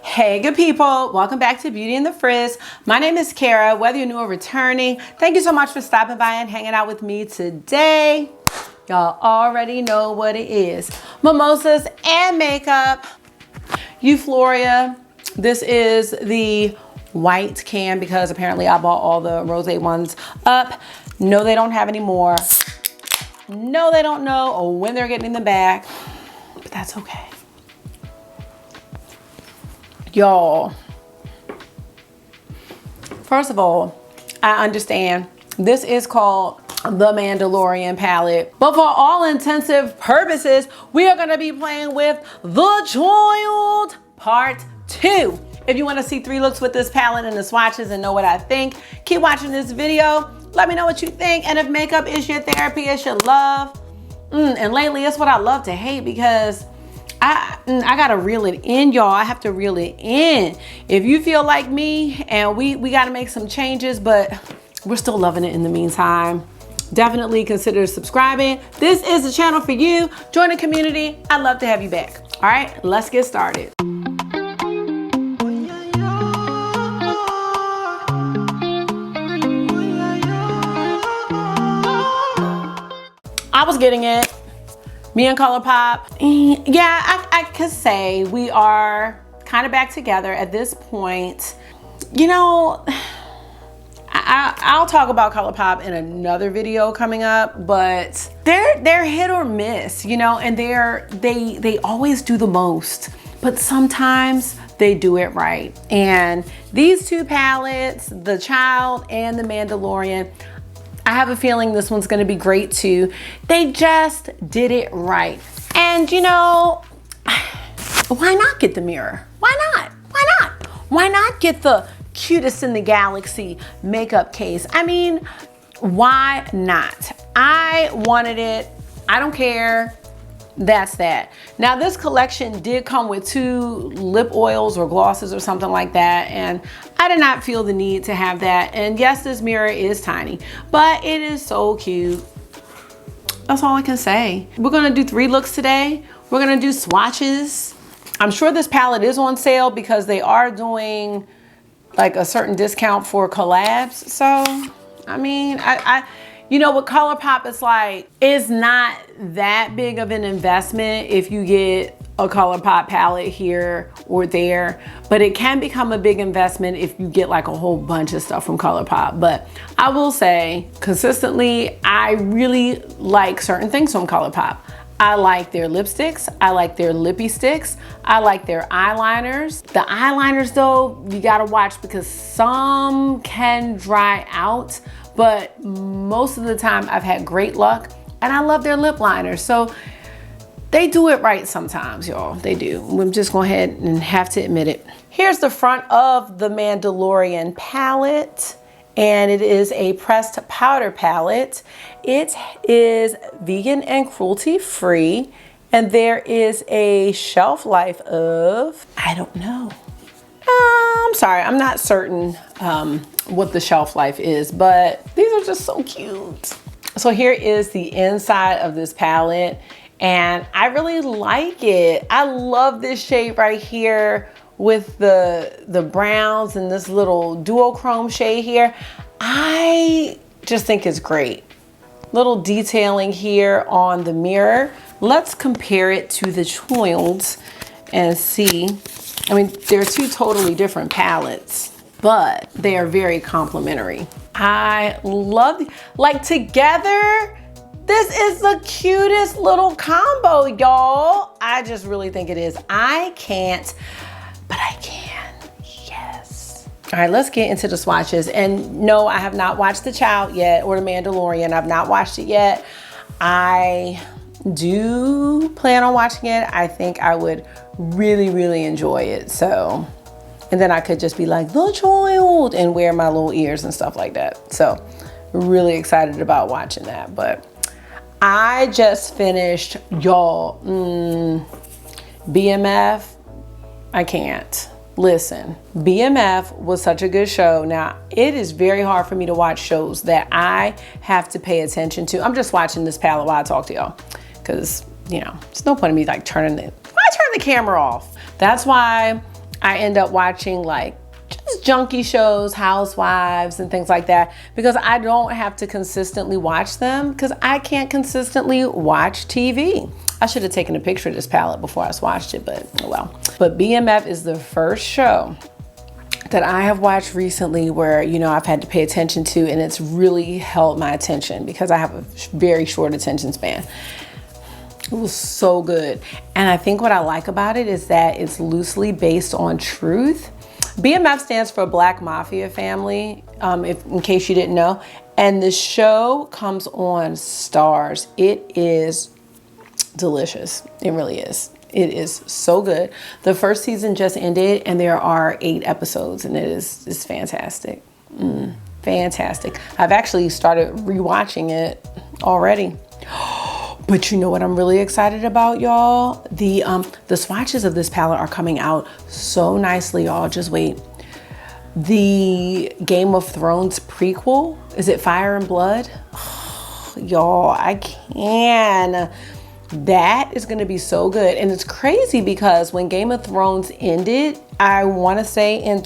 Hey good people, welcome back to Beauty and the Frizz. My name is Kara. Whether you're new or returning, thank you so much for stopping by and hanging out with me today. Y'all already know what it is. Mimosas and makeup. Euphoria. This is the white can because apparently I bought all the rosé ones up. No, they don't have any more. No, they don't know when they're getting them back, but that's okay. Y'all, first of all, I understand this is called the Mandalorian palette, but for all intensive purposes, we are going to be playing with the Child Part 2. If you want to see 3 looks with this palette and the swatches and know what I think, keep watching this video. Let me know what you think, and if makeup is your therapy, it's your love. And lately, it's what I love to hate because I gotta reel it in, y'all. I have to reel it in. If you feel like me and we gotta make some changes, but we're still loving it in the meantime, definitely consider subscribing. This is the channel for you. Join the community. I'd love to have you back. All right, let's get started. I was getting it. Me and Colourpop, yeah, I could say we are kind of back together at this point. You know, I'll talk about Colourpop in another video coming up, but they're hit or miss, you know, and they always do the most, but sometimes they do it right. And these 2 palettes, the Child and the Mandalorian, I have a feeling this one's gonna be great too. They just did it right. And you know, why not get the mirror? Why not? Why not? Why not get the cutest in the galaxy makeup case? I mean, why not? I wanted it. I don't care. That's that. Now this collection did come with 2 lip oils or glosses or something like that, and I did not feel the need to have that. And yes, this mirror is tiny, but it is so cute. That's all I can say. We're gonna do 3 looks today. We're gonna do swatches. I'm sure this palette is on sale because they are doing like a certain discount for collabs. So, I mean, you know, with Colourpop, it's not that big of an investment if you get a Colourpop palette here or there, but it can become a big investment if you get like a whole bunch of stuff from Colourpop. But I will say, consistently, I really like certain things from Colourpop. I like their lipsticks. I like their lippy sticks. I like their eyeliners. The eyeliners though, you gotta watch because some can dry out, but most of the time I've had great luck, and I love their lip liners. So they do it right sometimes, y'all. They do. I'm just going ahead and have to admit it. Here's the front of the Mandalorian palette, and it is a pressed powder palette. It is vegan and cruelty free, and there is a shelf life of, I don't know. I'm sorry, I'm not certain what the shelf life is, but these are just so cute. So here is the inside of this palette, and I really like it. I love this shade right here with the browns and this little duochrome shade here. I just think it's great. Little detailing here on the mirror. Let's compare it to the Child's and see. I mean, they're 2 totally different palettes, but they are very complementary. I love, like together, this is the cutest little combo, y'all. I just really think it is. I can't, but I can, yes. All right, let's get into the swatches. And no, I have not watched The Child yet, or The Mandalorian. I've not watched it yet. I do plan on watching it. I think I would really enjoy it. So, and then I could just be like, the Child, and wear my little ears and stuff like that. So really excited about watching that. But I just finished, y'all, BMF. I can't. Listen, BMF was such a good show. Now, it is very hard for me to watch shows that I have to pay attention to. I'm just watching this palette while I talk to y'all because, you know, it's no point in me like turning the camera off. That's why I end up watching like just junky shows, housewives and things like that, because I don't have to consistently watch them because I can't consistently watch TV. I should have taken a picture of this palette before I swatched it, but oh well. But BMF is the first show that I have watched recently where, you know, I've had to pay attention to, and it's really held my attention because I have a very short attention span. It was so good. And I think what I like about it is that it's loosely based on truth. BMF stands for Black Mafia Family, in case you didn't know. And the show comes on Stars. It is delicious. It really is. It is so good. The first season just ended and there are 8 episodes and it's fantastic. Fantastic. I've actually started rewatching it already. But you know what I'm really excited about, y'all? The swatches of this palette are coming out so nicely, y'all. Just wait. The Game of Thrones prequel, is it Fire and Blood? Oh, y'all, I can. That is gonna be so good. And it's crazy because when Game of Thrones ended, I wanna say in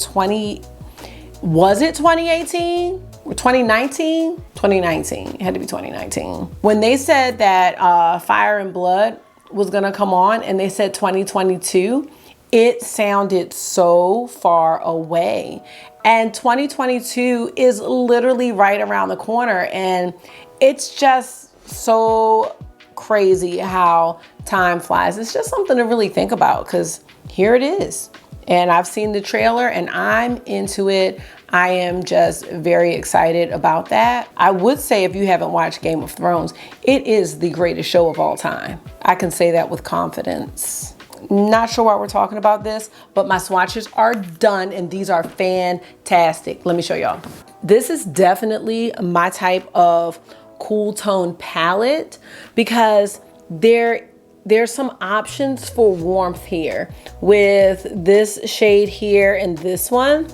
was it 2018? Or 2019? 2019, it had to be 2019. When they said that Fire and Blood was gonna come on and they said 2022, it sounded so far away. And 2022 is literally right around the corner, and it's just so crazy how time flies. It's just something to really think about because here it is. And I've seen the trailer and I'm into it. I am just very excited about that. I would say if you haven't watched Game of Thrones, it is the greatest show of all time. I can say that with confidence. Not sure why we're talking about this, but my swatches are done and these are fantastic. Let me show y'all. This is definitely my type of cool tone palette because there's some options for warmth here with this shade here and this one.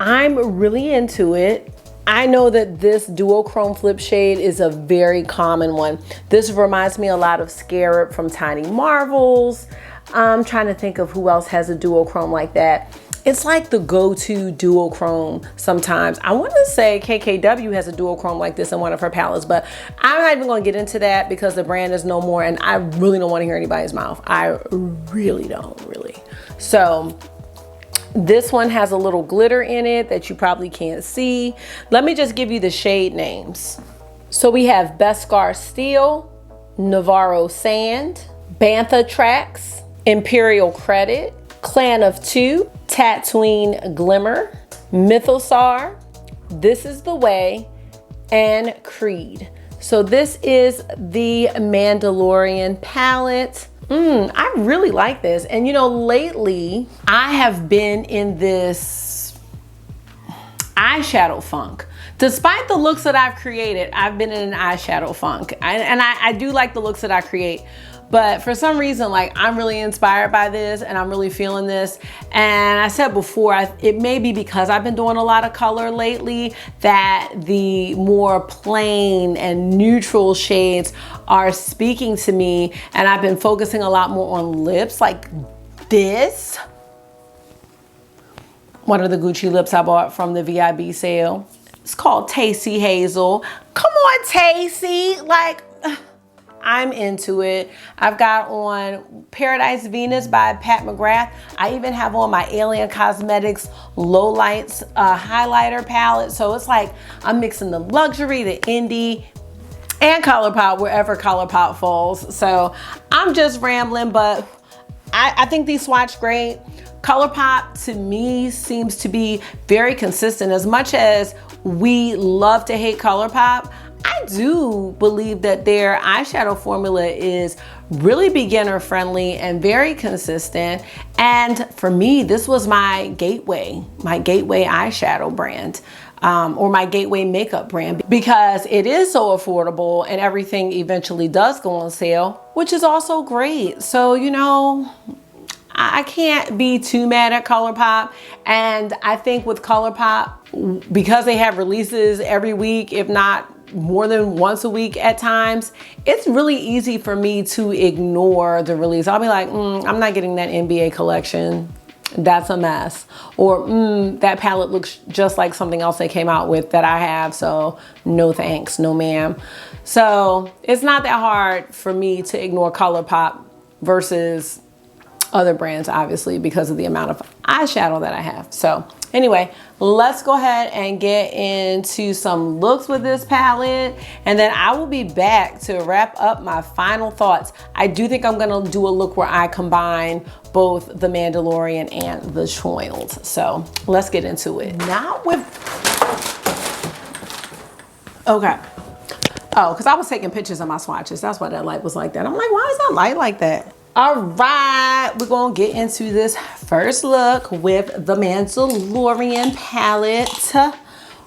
I'm really into it. I know that this duochrome flip shade is a very common one. This reminds me a lot of Scarab from Tiny Marvels. I'm trying to think of who else has a duochrome like that. It's like the go-to duochrome sometimes. I want to say KKW has a duochrome like this in one of her palettes, but I'm not even going to get into that because the brand is no more and I really don't want to hear anybody's mouth. I really don't, really. So this one has a little glitter in it that you probably can't see. Let me just give you the shade names. So we have Beskar Steel, Navarro Sand, Bantha Tracks, Imperial Credit, Clan of Two, Tatooine Glimmer, Mythosar, This Is the Way, and Creed. So this is the Mandalorian palette. I really like this. And you know, lately I have been in this eyeshadow funk. Despite the looks that I've created, I've been in an eyeshadow funk. And I do like the looks that I create. But for some reason, like, I'm really inspired by this and I'm really feeling this. And I said before, it may be because I've been doing a lot of color lately that the more plain and neutral shades are speaking to me. And I've been focusing a lot more on lips like this. One of the Gucci lips I bought from the VIB sale. It's called Tacey Hazel. Come on, Tacey. Like, I'm into it. I've got on Paradise Venus by Pat McGrath. I even have on my Alien Cosmetics Low Lights highlighter palette. So it's like I'm mixing the luxury, the indie, and Colourpop wherever Colourpop falls. So I'm just rambling, but I think these swatch great. Colourpop to me seems to be very consistent. As much as we love to hate Colourpop, I do believe that their eyeshadow formula is really beginner friendly and very consistent. And for me, this was my gateway eyeshadow brand, or my gateway makeup brand, because it is so affordable and everything eventually does go on sale, which is also great. So, you know, I can't be too mad at Colourpop. And I think with Colourpop, because they have releases every week, if not more than once a week at times, it's really easy for me to ignore the release. I'll be like, I'm not getting that NBA collection. that's a mess. Or that palette looks just like something else they came out with that I have, so no thanks, no ma'am. So it's not that hard for me to ignore Colourpop versus other brands, obviously, because of the amount of eyeshadow that I have. So anyway, let's go ahead and get into some looks with this palette, and then I will be back to wrap up my final thoughts. I do think I'm gonna do a look where I combine both the Mandalorian and the Choiled. So let's get into it. Not with, okay. Oh, because I was taking pictures of my swatches. That's why that light was like that. I'm like, why is that light like that? All right, we're gonna get into this first look with the Mandalorian palette.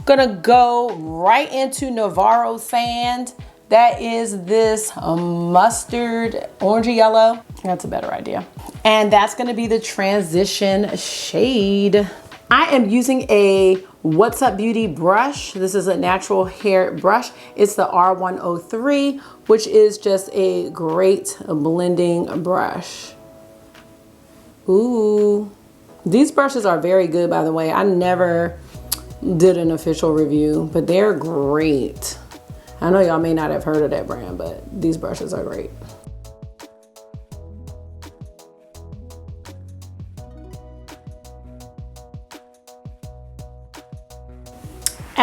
Gonna go right into Navarro Sand. That is this mustard, orangey yellow. That's a better idea. And that's gonna be the transition shade. I am using a What's Up Beauty brush. This is a natural hair brush. It's the R103, which is just a great blending brush. Ooh, these brushes are very good, by the way. I never did an official review, but they're great. I know y'all may not have heard of that brand, but these brushes are great.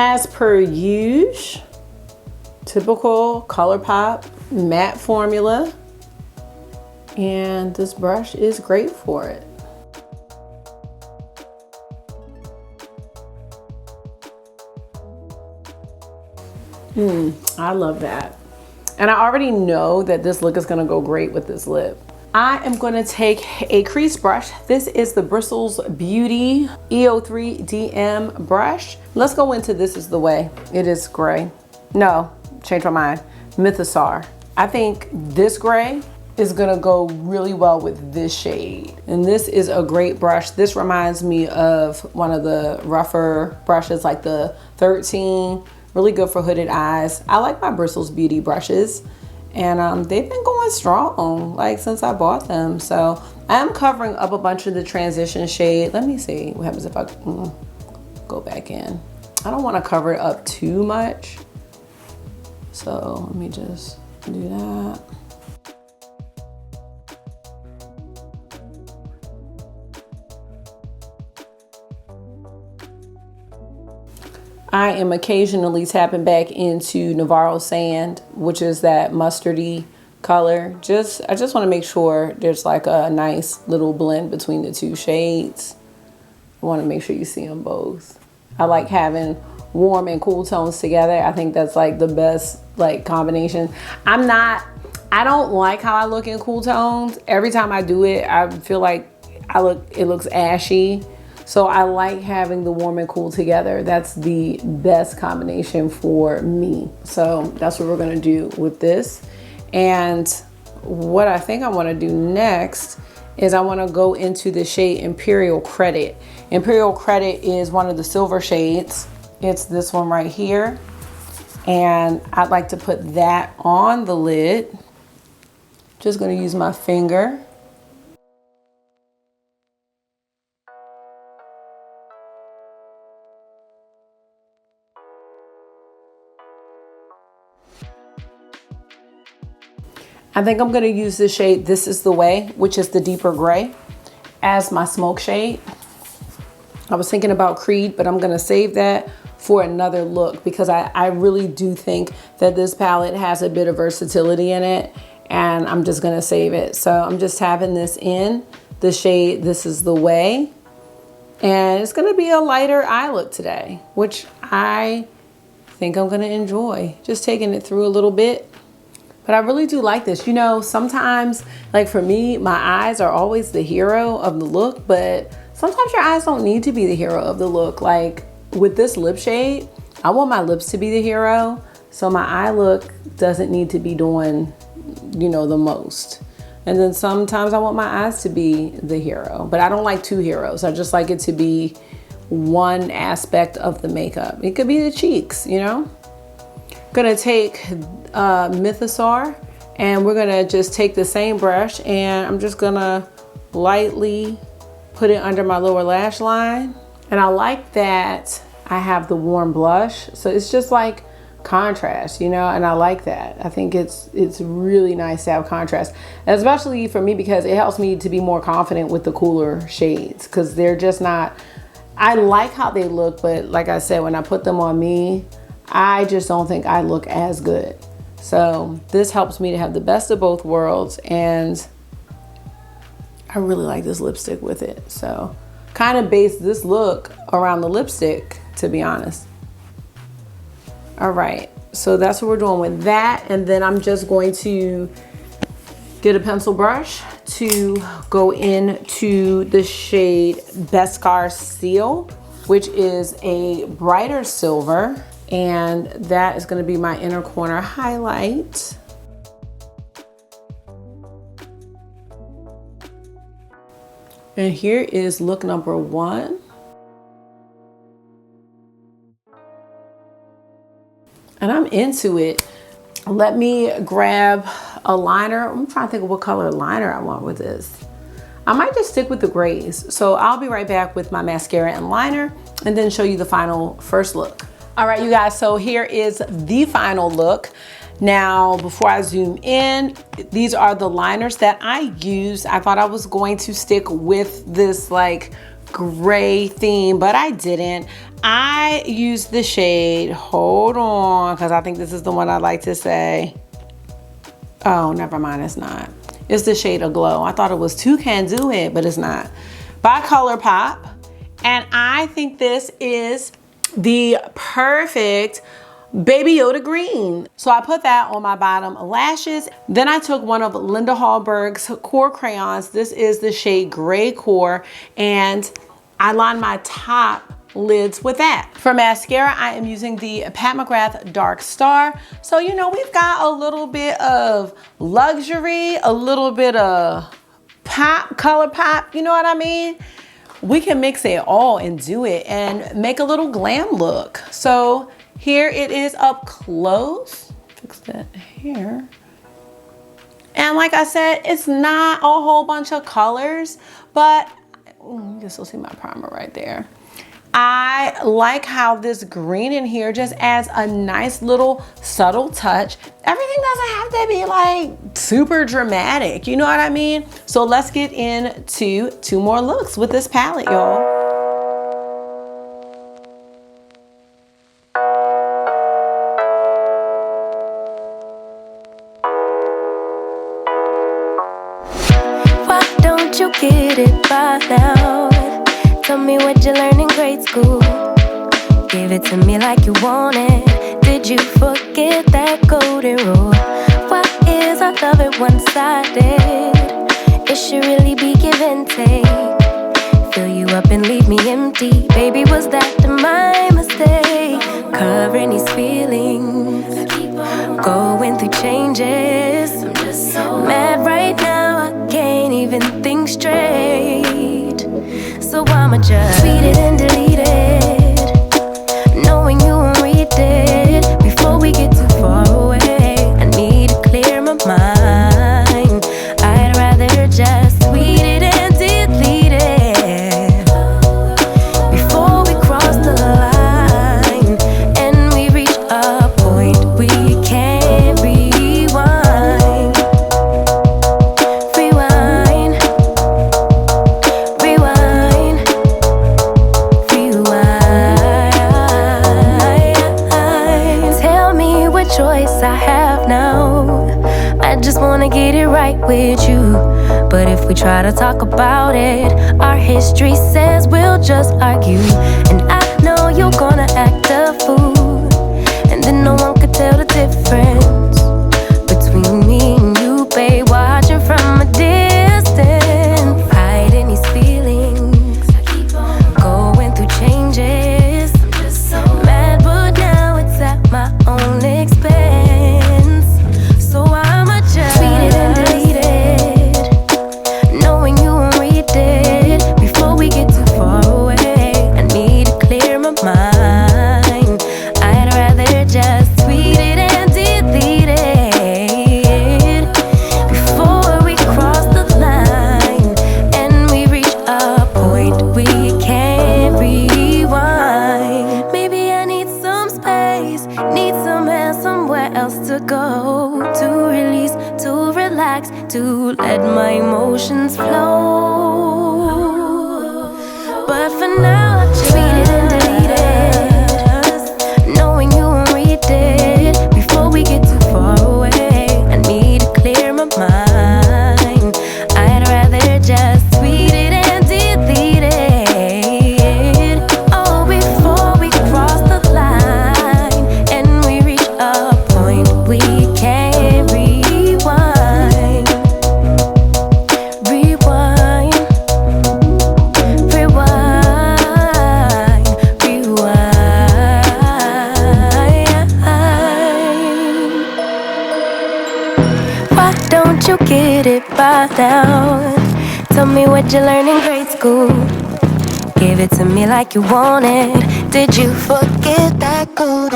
As per usual, typical Colourpop matte formula, and this brush is great for it. I love that. And I already know that this look is gonna go great with this lip. I am gonna take a crease brush. This is the Bristles Beauty EO3 DM brush. Let's go into This Is the Way. It is gray. No, change my mind. Mythosar. I think this gray is gonna go really well with this shade. And this is a great brush. This reminds me of one of the rougher brushes, like the 13. Really good for hooded eyes. I like my Bristles Beauty brushes. And they've been going strong, like, since I bought them. So I am covering up a bunch of the transition shade. Let me see what happens if I go back in. I don't want to cover it up too much. So let me just do that. I am occasionally tapping back into Navarro Sand, which is that mustardy color. I just want to make sure there's like a nice little blend between the two shades. I want to make sure you see them both. I like having warm and cool tones together. I think that's like the best like combination. I don't like how I look in cool tones. Every time I do it, I feel like it looks ashy. So I like having the warm and cool together. That's the best combination for me. So that's what we're gonna do with this. And what I think I wanna do next is I wanna go into the shade Imperial Credit. Imperial Credit is one of the silver shades. It's this one right here. And I'd like to put that on the lid. Just gonna use my finger. I think I'm gonna use the shade This Is the Way, which is the deeper gray, as my smoke shade. I was thinking about Creed, but I'm gonna save that for another look because I really do think that this palette has a bit of versatility in it, and I'm just gonna save it. So I'm just tapping this in, the shade This Is the Way, and it's gonna be a lighter eye look today, which I think I'm gonna enjoy. Just taking it through a little bit. But I really do like this. You know, sometimes, like for me, my eyes are always the hero of the look, but sometimes your eyes don't need to be the hero of the look. Like with this lip shade, I want my lips to be the hero. So my eye look doesn't need to be doing, you know, the most. And then sometimes I want my eyes to be the hero, but I don't like two heroes. I just like it to be one aspect of the makeup. It could be the cheeks, you know? Gonna take Mythosar, and we're gonna just take the same brush, and I'm just gonna lightly put it under my lower lash line. And I like that I have the warm blush. So it's just like contrast, you know, and I like that. I think it's really nice to have contrast, especially for me, because it helps me to be more confident with the cooler shades, because they're just not, I like how they look, but like I said, when I put them on me, I just don't think I look as good. So this helps me to have the best of both worlds, and I really like this lipstick with it. So kind of base this look around the lipstick, to be honest. All right, so that's what we're doing with that. And then I'm just going to get a pencil brush to go into the shade Beskar Steel, which is a brighter silver. And that is gonna be my inner corner highlight. And here is look number 1. And I'm into it. Let me grab a liner. I'm trying to think of what color liner I want with this. I might just stick with the grays. So I'll be right back with my mascara and liner and then show you the final first look. All right, you guys, so here is the final look. Now, before I zoom in, these are the liners that I used. I thought I was going to stick with this like gray theme, but I didn't. I used the shade, hold on, because I think this is the one I like to say. Oh, never mind, it's not. It's the shade Aglow. I thought it was Toucan Do It, but it's not. By Colourpop. And I think this is the perfect Baby Yoda green. So I put that on my bottom lashes. Then I took one of Linda Hallberg's core crayons. This is the shade Gray Core, and I lined my top lids with that. For mascara, I am using the Pat McGrath Dark Star. So, you know, we've got a little bit of luxury, a little bit of pop, color pop, you know what I mean? We can mix it all and do it and make a little glam look. So here it is up close. Fix that hair. And like I said, it's not a whole bunch of colors, but you can still see my primer right there. I like how this green in here just adds a nice little subtle touch. Everything doesn't have to be like super dramatic, you know what I mean? So let's get into 2 more looks with this palette, y'all. Why don't you get it by now? Tell me what you learned in grade school. Give it to me like you want it. Did you forget that golden rule? Why is our love it one-sided? It should really be give and take. Fill you up and leave me empty. Baby, was that my mistake? Covering these feelings, going through changes. I'm just so mad right now, I can't even think straight. So I'ma just tweet it and delete it, knowing you won't read it. Before we get too far away, I need to clear my mind. I'd rather just tweet it and delete it before we cross the line and we reach a point we can't rewind. Rewind, rewind, rewind. Tell me what choice I have now. I just wanna get it right with you. But if we try to talk about it, our history says we'll just argue. And I know you're gonna act a fool, and then no one could tell the difference between me and you, babe. Watching from a distance, hiding these feelings, going through changes. I'm just so mad, but now it's at my own expense. So I'ma just tweet it and delete it, knowing you won't read it. Before we get too far away, I need to clear my mind. I'd rather just tweet it and delete to let my emotions flow. But for now, I treat it and delete it, knowing you won't read it before we get too far away. I need to clear my mind. I'd rather just tweet it and delete it. Oh, before we cross the line and we reach a point we can't rewind. Rewind. Rewind. Rewind. Why don't you get it by now? Tell me what you learned in grade school. Give it to me like you want it. Did you forget that code?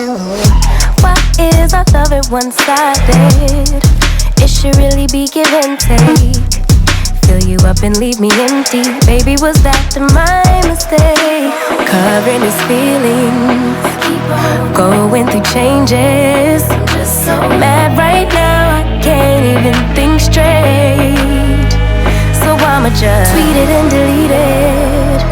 Why is our love at one-sided? It should really be give and take. Fill you up and leave me empty. Baby, was that my mistake? Covering his feelings, going through changes. I'm just so mad right now, I can't even think straight. So I'ma just tweet it and delete it,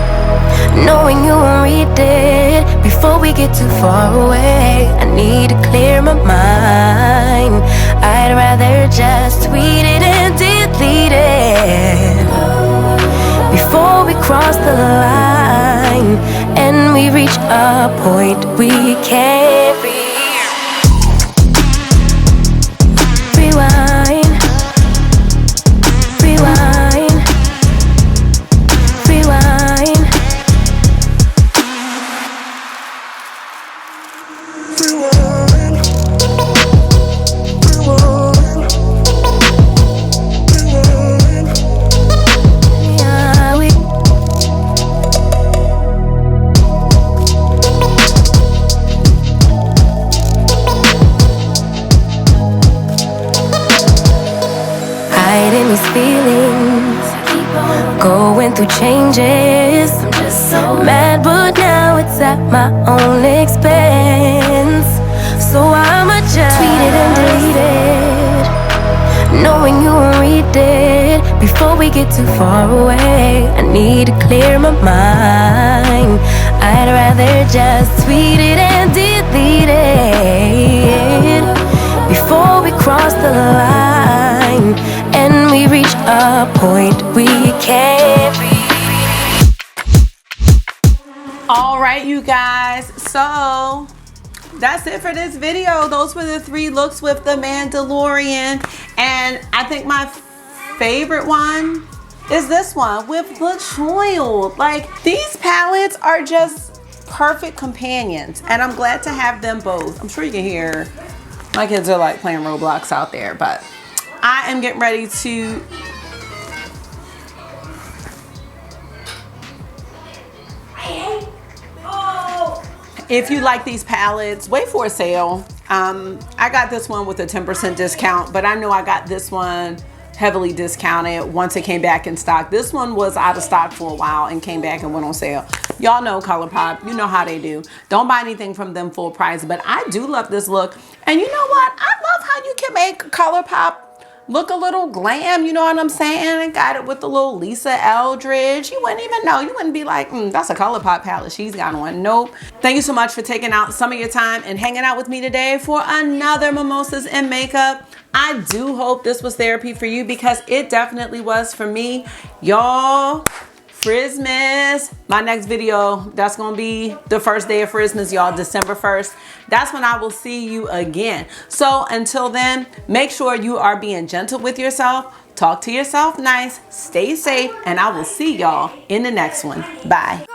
knowing you won't read it before we get too far away. I need to clear my mind. I'd rather just tweet it and delete it before we cross the line and we reach a point we can't rewind. Rewind. Rewind. Yeah, we hiding these feelings, going through changes. I'm just so mad, but now it's at my own expense. So I'ma just tweet it and delete it, knowing you won't read it before we get too far away. I need to clear my mind. I'd rather just tweet it and delete it before we cross the line and we reach a point we can't reach. All right, you guys, so that's it for this video. Those were the 3 looks with the Mandalorian, and I think my favorite one is this one with the child. Like, these palettes are just perfect companions, and I'm glad to have them both. I'm sure you can hear my kids are like playing Roblox out there, but I am getting ready to if you like these palettes, wait for a sale. I got this one with a 10% discount, but I know I got this one heavily discounted once it came back in stock. This one was out of stock for a while and came back and went on sale. Y'all know Colourpop, you know how they do. Don't buy anything from them full price, but I do love this look. And you know what? I love how you can make Colourpop look a little glam, you know what I'm saying? And got it with the little Lisa Eldridge. You wouldn't even know. You wouldn't be like, that's a Colourpop palette she's got on. Nope. Thank you so much for taking out some of your time and hanging out with me today for another Mimosas and Makeup. I do hope this was therapy for you, because it definitely was for me. Y'all, Christmas, my next video, that's gonna be the first day of Christmas, y'all, December 1st. That's when I will see you again. So until then, make sure you are being gentle with yourself, talk to yourself nice, stay safe, and I will see y'all in the next one. Bye.